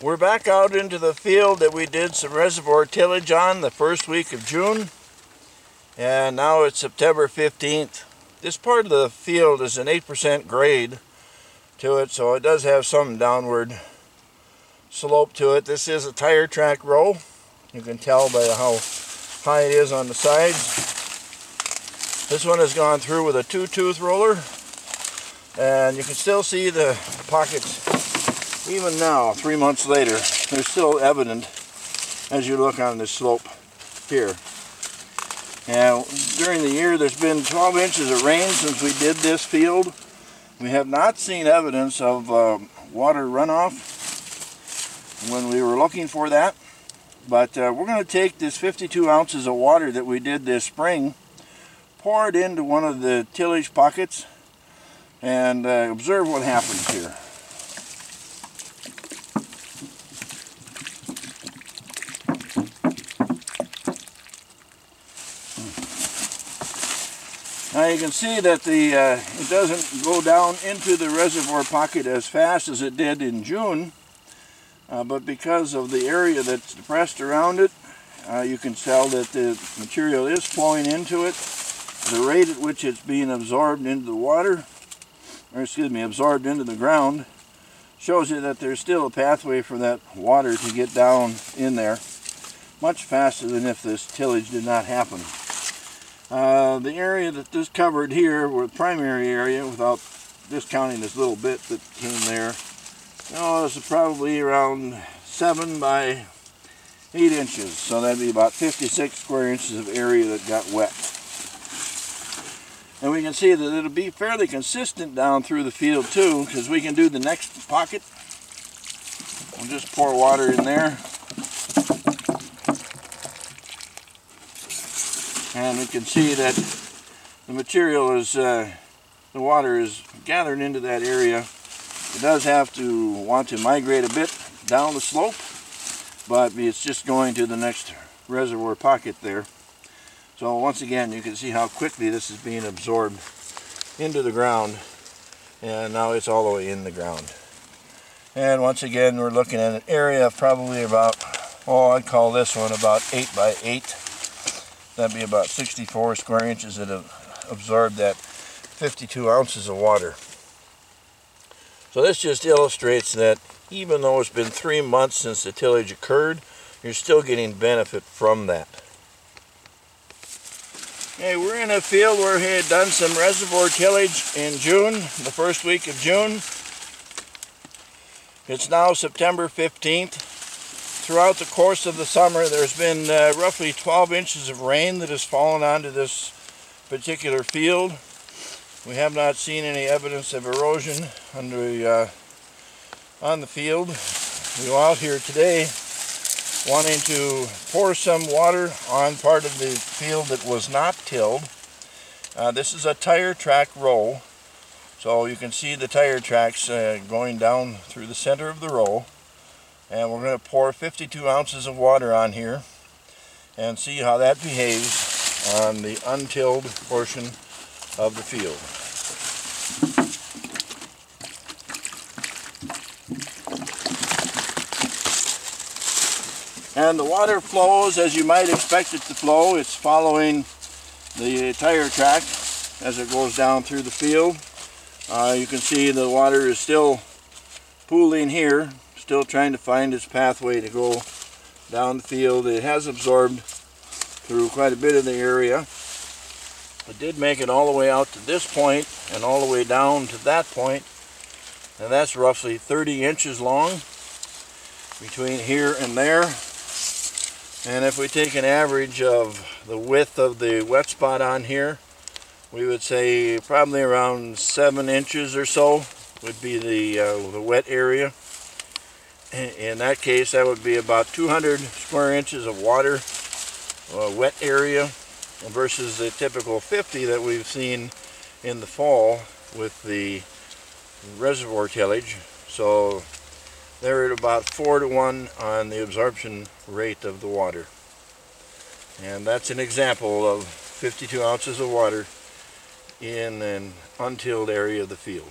We're back out into the field that we did some reservoir tillage on the first week of June, and now it's September 15th. This part of the field is an 8% grade to it, so it does have some downward slope to it. This is a tire track row. You can tell by how high it is on the sides. This one has gone through with a 2-tooth roller, and you can still see the pockets. Even now, 3 months later, they're still evident as you look on this slope here. Now, during the year, there's been 12 inches of rain since we did this field. We have not seen evidence of water runoff when we were looking for that. But we're going to take this 52 ounces of water that we did this spring, pour it into one of the tillage pockets, and observe what happens here. Now you can see that it doesn't go down into the reservoir pocket as fast as it did in June, but because of the area that's depressed around it, you can tell that the material is flowing into it. The rate at which it's being absorbed into the water, or excuse me, absorbed into the ground, shows you that there's still a pathway for that water to get down in there much faster than if this tillage did not happen. The area that this covered here, or the primary area, without discounting this little bit that came there, this is probably around 7 by 8 inches. So that'd be about 56 square inches of area that got wet. And we can see that it'll be fairly consistent down through the field too, because we can do the next pocket. We'll just pour water in there. And we can see that the material is, the water is gathered into that area. It does have to want to migrate a bit down the slope, but it's just going to the next reservoir pocket there. So once again, you can see how quickly this is being absorbed into the ground, and now it's all the way in the ground. And once again, we're looking at an area of probably about, I'd call this one about 8 by 8. That'd be about 64 square inches that have absorbed that 52 ounces of water. So this just illustrates that even though it's been 3 months since the tillage occurred, you're still getting benefit from that. Okay, we're in a field where we had done some reservoir tillage in June, the first week of June. It's now September 15th. Throughout the course of the summer, there's been roughly 12 inches of rain that has fallen onto this particular field. We have not seen any evidence of erosion on the field. We were out here today wanting to pour some water on part of the field that was not tilled. This is a tire track row, so you can see the tire tracks going down through the center of the row. And we're going to pour 52 ounces of water on here and see how that behaves on the untilled portion of the field. And the water flows as you might expect it to flow. It's following the tire track as it goes down through the field. You can see the water is still pooling here, still trying to find its pathway to go down the field. It has absorbed through quite a bit of the area. It did make it all the way out to this point and all the way down to that point, and that's roughly 30 inches long between here and there. And if we take an average of the width of the wet spot on here, we would say probably around 7 inches or so would be the wet area. In that case, that would be about 200 square inches of water, wet area, versus the typical 50 that we've seen in the fall with the reservoir tillage. So they're at about 4 to 1 on the absorption rate of the water. And that's an example of 52 ounces of water in an untilled area of the field.